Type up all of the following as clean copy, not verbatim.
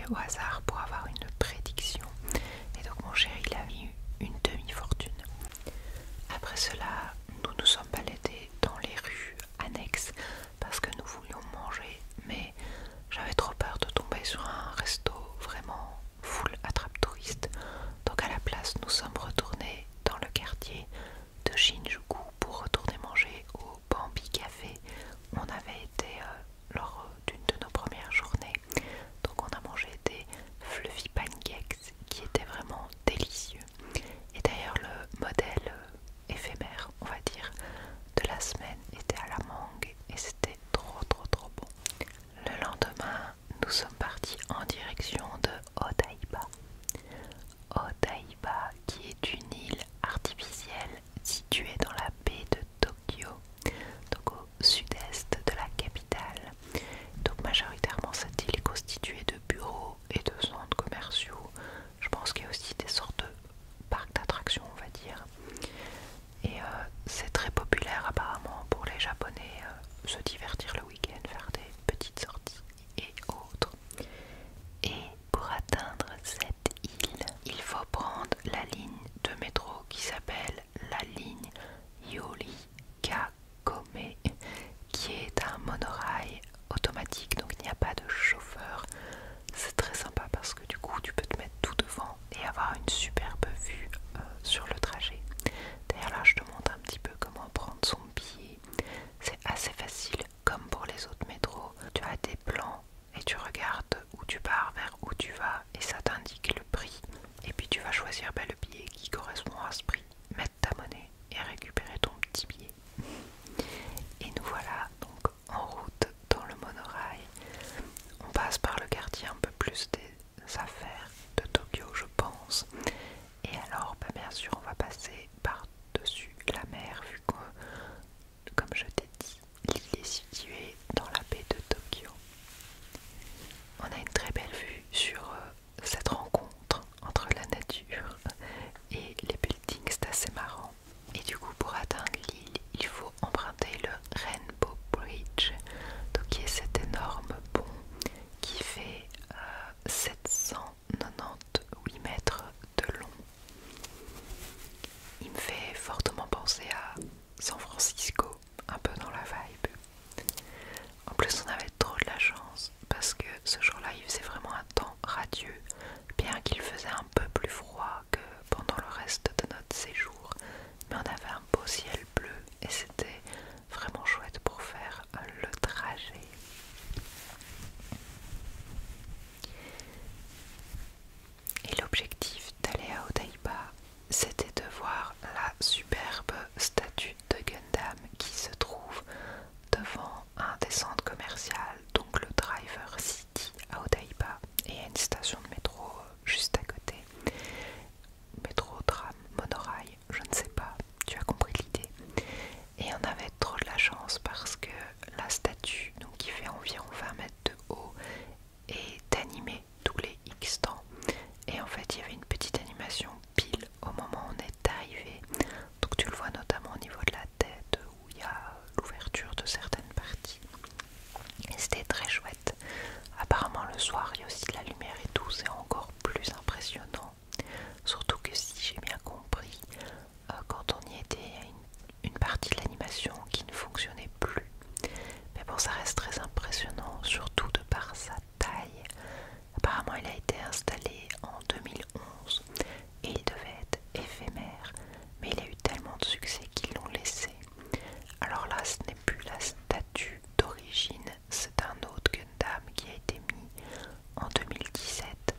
au hasard pour avoir une prédiction. Et donc mon chéri il a mis une demi-fortune. Après cela, nous nous sommes baladés dans les rues annexes parce que nous voulions manger, mais j'avais trop peur de tomber sur un resto vraiment full attrape-touristes. Donc à la place, nous sommes retournés dans le quartier de Shinjuku pour retourner manger au Bambi Café où on avait été lors d'une de nos premières journées. Donc on a mangé des fluffy pancakes qui étaient vraiment délicieux. Et d'ailleurs le modèle éphémère, on va dire, de la semaine était à la mangue et c'était trop bon. Le lendemain, nous sommes partis en direction de Odaiba. Odaiba qui est une île artificielle située dans la baie de Tokyo, donc au sud-est de la capitale. Donc majoritairement cette île est constituée de bureaux et de centres commerciaux. Je pense qu'il y a aussi des sortes de parcs d'attractions, on va dire. Et c'est très populaire apparemment pour les Japonais, se divertir le week-end, faire des petites sorties et autres. Et pour atteindre cette île, il faut prendre la ligne de métro qui s'appelle la ligne Yori-Kakome, qui est un monorail automatique, donc il n'y a pas de chauffeur. C'est très sympa parce que du coup tu peux te mettre tout devant et avoir une superbe vue sur le trajet. D'ailleurs là je te montre un petit peu comment prendre son billet. C'est assez facile comme pour les autres métros. Tu as des plans et tu regardes où tu pars, vers où tu vas et ça t'indique le prix. Et puis tu vas choisir le billet qui correspond à ce prix, mettre ta monnaie et récupérer ton petit billet. Et nous voilà donc en route dans le monorail. On passe par le quartier un peu plus des affaires de Tokyo, je pense. Et alors, bien sûr, on va passer par-dessus la mer, vu que, comme je t'ai dit, l'île est située dans la baie de Tokyo. On a une très belle vue sur cette rencontre entre la nature et les buildings, c'est assez marrant. Et du coup, pour atteindre l'île, il faut emprunter le Rainbow Bridge, donc qui est cet énorme pont qui fait 798 mètres de long. Il me fait fortement penser à San Francisco, un peu dans la vibe. En plus on avait trop de la chance parce que ce jour-là il faisait vraiment un temps radieux, bien qu'il faisait un peu plus froid que pendant le reste de notre séjour, mais on avait un beau ciel bleu et c'était vraiment chouette pour faire le trajet. Et l'objectif d'aller à Odaiba, c'était de voir la superbe statue de Gundam qui se trouve devant un des centres commerciaux, donc le Driver City à Odaiba, et il y a une station de métro juste à côté. Métro, tram, monorail, je ne sais pas, tu as compris l'idée. Et on avait trop de la chance parce que la statue, donc qui fait environ 20 mètres de haut, est animée tous les X temps. Et en fait il y avait une petite animation pile au moment où on est arrivé, donc tu le vois notamment au niveau de la tête où il y a l'ouverture de certaines parties et c'était très chouette. Apparemment le soir il y a aussi de la lumière et tout, c'est encore plus impressionnant, surtout que si j'ai bien compris, quand on y était, il y a une partie de l'animation qui ne fonctionnait plus, mais bon ça reste très impressionnant, surtout de par sa taille. Apparemment il a été installé en 2011 et il devait être éphémère, mais il a eu tellement de succès qu'ils l'ont laissé. Alors là ce n'est plus la statue d'origine, c'est un autre Gundam qui a été mis en 2017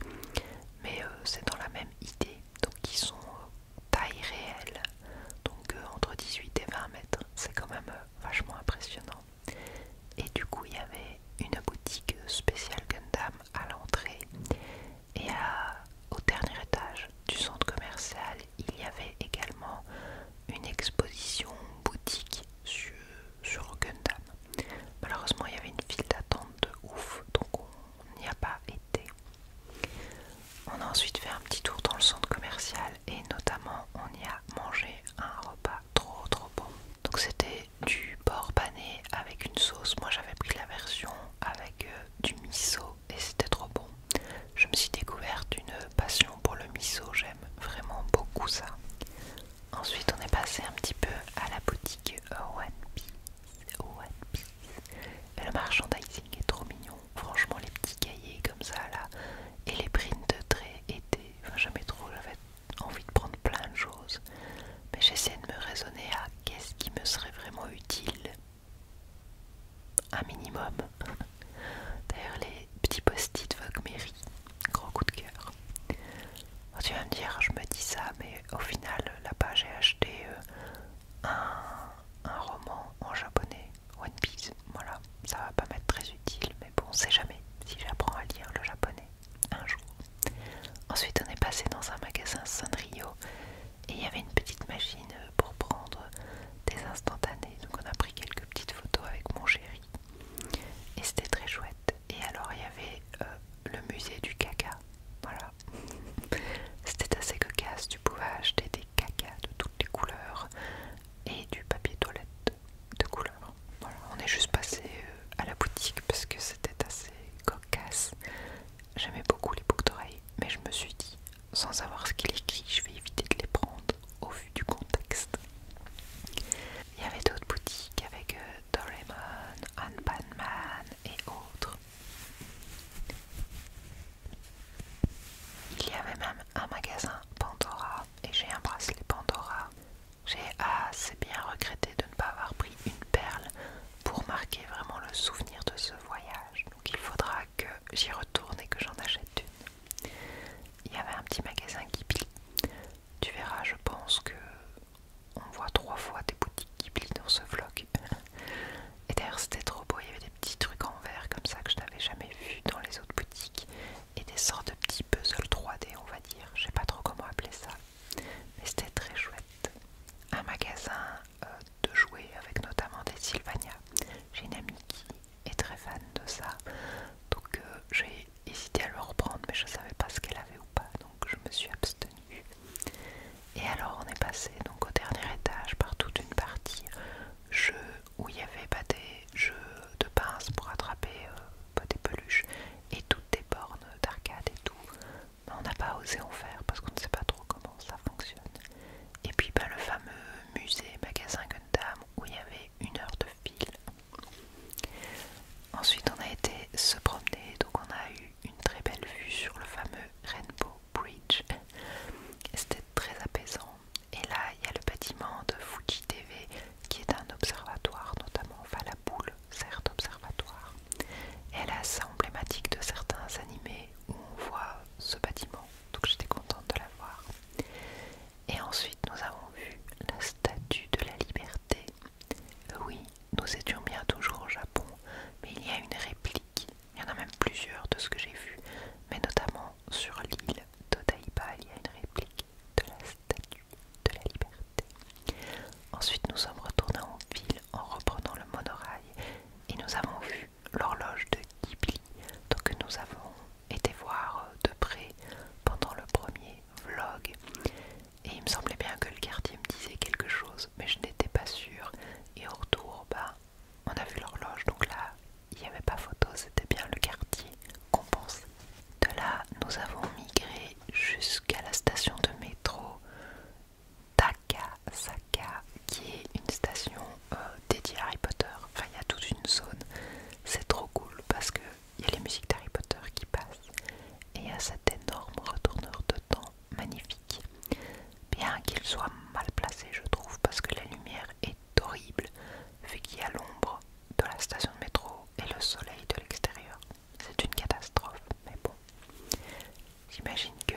j'imagine que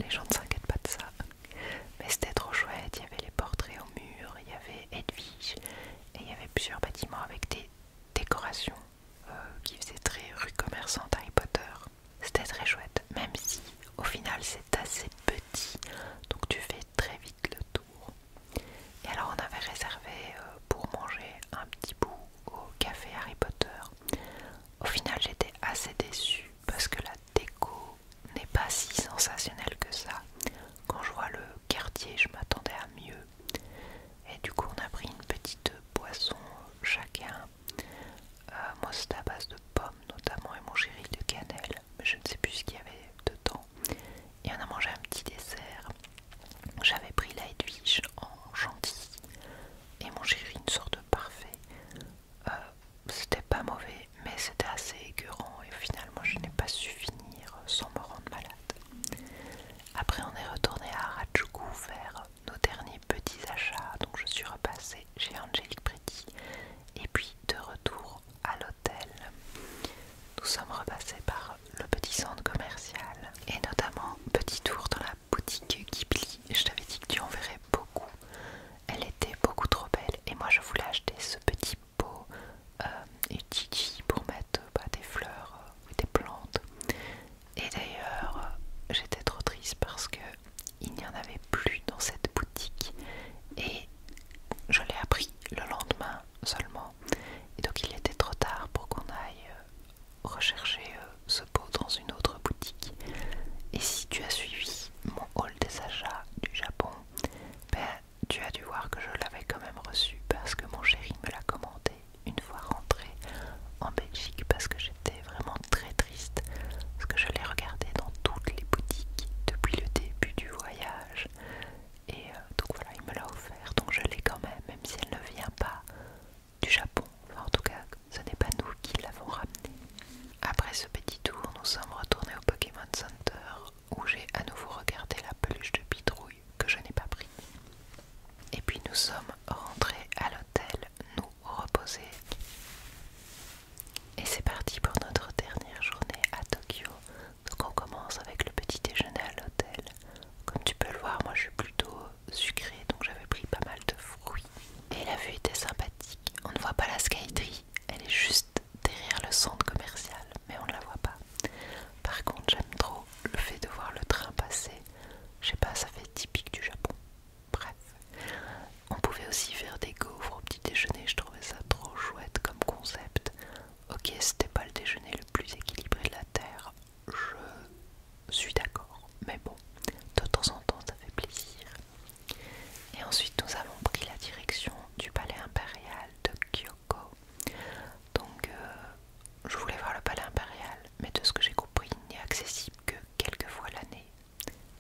les gens ne s'inquiètent pas de ça. Mais c'était trop chouette, il y avait les portraits au mur, il y avait Edwige, et il y avait plusieurs bâtiments avec des décorations qui faisaient très rue commerçante Harry Potter. C'était très chouette, même si au final c'est assez petit, donc tu fais très vite le tour. Et alors on avait réservé pour manger un petit bout au café Harry Potter. Au final j'étais assez déçue parce que la déco n'est pas si sensationnelle que ça. Quand je vois le quartier, je m'attendais à mieux. Et du coup on a pris une petite boisson chacun. Moi c'était à base de pommes notamment et mon chéri de cannelle, mais je ne sais plus ce qu'il y avait dedans. Et on a mangé un petit dessert. J'avais pris la Edwige en chantilly et mon chéri une sorte de parfait. C'était pas mauvais, mais c'était assez écœurant et au final moi je n'ai pas su finir sans me rendre malade. Après on est retourné à Harajuku faire nos derniers petits achats, donc je suis repassée chez Angelique Pretty et puis de retour à l'hôtel. Nous sommes repassés par le petit centre commercial et notamment petit tour dans la boutique Ghibli. Je t'avais dit que tu en verrais beaucoup. Elle était beaucoup trop belle et moi je voulais acheter ce petit pot Uchiji pour mettre des fleurs ou des plantes. Et d'ailleurs j'étais trop triste parce que il n'y en avait plus dans cette boutique et je l'ai appris le lendemain seulement. Et donc il était trop tard pour qu'on aille rechercher ce pot dans une autre boutique. Et si tu as suivi mon haul des achats du Japon, ben, tu as dû voir que je l'avais quand même reçu parce que mon chéri me l'a commandé une fois rentré en Belgique parce que j'étais vraiment très triste parce que je l'ai regardé dans toutes les boutiques depuis le début du voyage et donc voilà, il me l'a offert, donc je l'ai quand même si elle ne vient pas du Japon. Enfin, en tout cas ce n'est pas nous qui l'avons ramené. Après ce petit tour, nous sommes retournés au Pokémon Center où j'ai à nouveau regardé la peluche de Pitrouille que je n'ai pas pris. Et puis nous sommes rentrés à l'hôtel, nous reposer. Et c'est parti pour notre dernière journée à Tokyo. Donc on commence avec le petit déjeuner à l'hôtel. Comme tu peux le voir, moi je suis plutôt sucrée, donc j'avais pris pas mal de fruits. Et la vue était sympathique. On ne voit pas la Skytree, elle est juste derrière le centre commercial, mais on ne la voit pas. Par contre, j'aime trop le fait de voir le train passer. Je sais pas, ça fait typique du Japon. Bref, on pouvait aussi faire des gaufres au petit déjeuner, je trouvais ça trop chouette comme concept. Ok, c'était pas le déjeuner le plus équilibré de la Terre, je suis d'accord, mais bon, de temps en temps ça fait plaisir. Et ensuite nous avons pris la direction du palais impérial de Kyoko. Donc je voulais voir le palais impérial, mais de ce que j'ai compris, il n'est accessible que quelques fois l'année.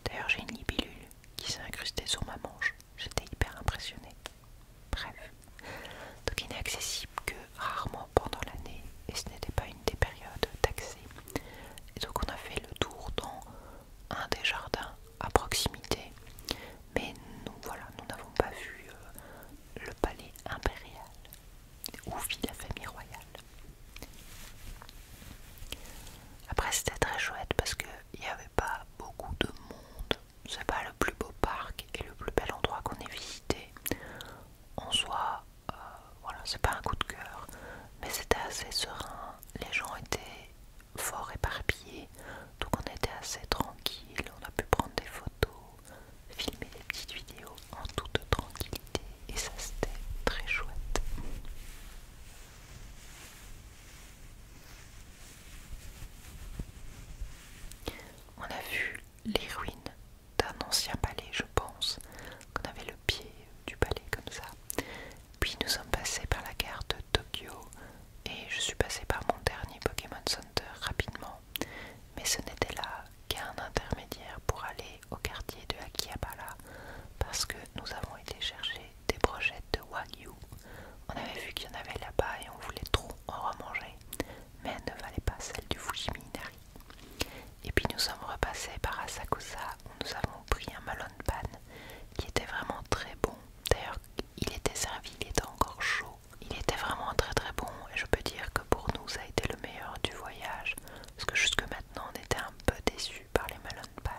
D'ailleurs j'ai une libellule qui s'est incrustée sur ma manche, j'étais hyper impressionnée. Bref, donc il n'est accessible que rarement pendant l'année et ce n'était pas une des périodes d'accès. Et donc on a fait le tour dans un des jardins à proximité, mais nous voilà, nous n'avons pas vu le palais impérial où vit la famille royale. Après c'était très chouette parce qu'il n'y avait pas beaucoup de monde, c'est pas le plus beau parc et le plus bel endroit qu'on ait visité. En soi, voilà, c'est pas un coup de cœur, mais c'était assez serein, les gens étaient fort éparpillés, donc on était assez tranquille, on a pu prendre des photos, filmer des petites vidéos en toute tranquillité et ça c'était très chouette. On a vu les ruines d'un ancien palais, je pense, qu'on avait le pied du palais comme ça. Puis nous sommes passés par la gare de Tokyo et je suis passée par mon dernier Pokémon Center rapidement, mais ce n'était là qu'un intermédiaire pour aller au quartier de Akihabara parce que nous avons été chercher des brochettes de Wagyu. On avait vu qu'il y en avait là-bas et on voulait trop en remanger, mais elle ne valait pas celle du Fujiminari. Et puis nous sommes repassés par Asakusa où nous avons pris un melon pan qui était vraiment très bon. D'ailleurs il était servi, il était encore chaud. Il était vraiment très très bon et je peux dire que pour nous ça a été le meilleur du voyage parce que jusque maintenant on était un peu déçus par les melon pan.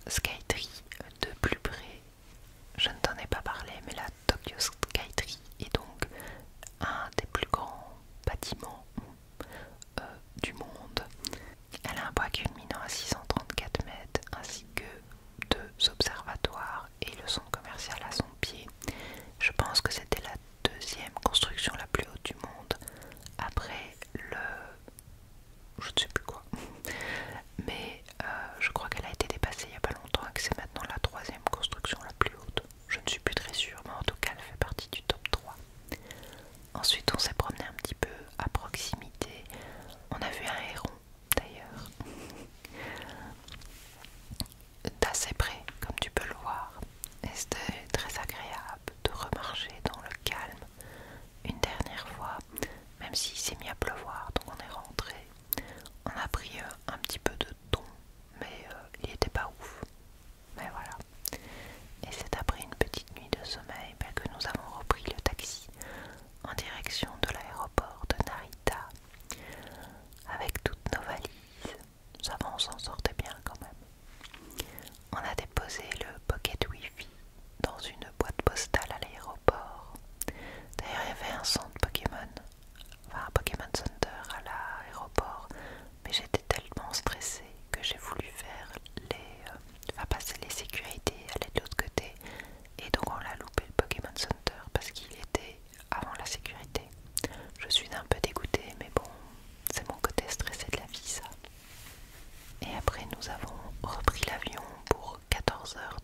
Skytree de plus près. Je ne t'en ai pas parlé, mais la Tokyo Skytree est donc un des plus grands bâtiments du monde. Elle a un poids culminant à 634 mètres ainsi que deux observatoires et le centre commercial à son pied. Je pense que c'était la deuxième construction la plus haute du monde après le... je ne sais plus quoi. Mais je crois qu'elle a été dépassée il n'y a pas longtemps et que c'est maintenant la troisième construction la plus haute. Je ne suis plus très sûre, mais en tout cas elle fait partie du top 3. Ensuite on s'est promené un petit peu à proximité. On a vu un héron d'ailleurs, d'assez près comme tu peux le voir. Et c'était très agréable de remarcher dans le calme une dernière fois, même s'il s'est mis à pleuvoir, donc on est rentré. On a pris un petit peu de thon, mais il était pas ouf. Mais voilà. Et c'est après une petite nuit de sommeil que nous avons repris le taxi en direction de l'aéroport de Narita avec toutes nos valises. Ça va, on s'en sortait bien quand même. On a déposé le pocket Wi-Fi dans une boîte postale à l'aéroport. D'ailleurs, il y avait un centre Pokémon, enfin un Pokémon Center à l'aéroport, mais j'étais tellement stressée que j'ai voulu faire passer les sécurités, aller de l'autre côté, et donc on l'a loupé le Pokémon Center parce qu'il était avant la sécurité. Je suis un peu dégoûtée, mais bon, c'est mon côté stressé de la vie ça. Et après nous avons repris l'avion pour 14 heures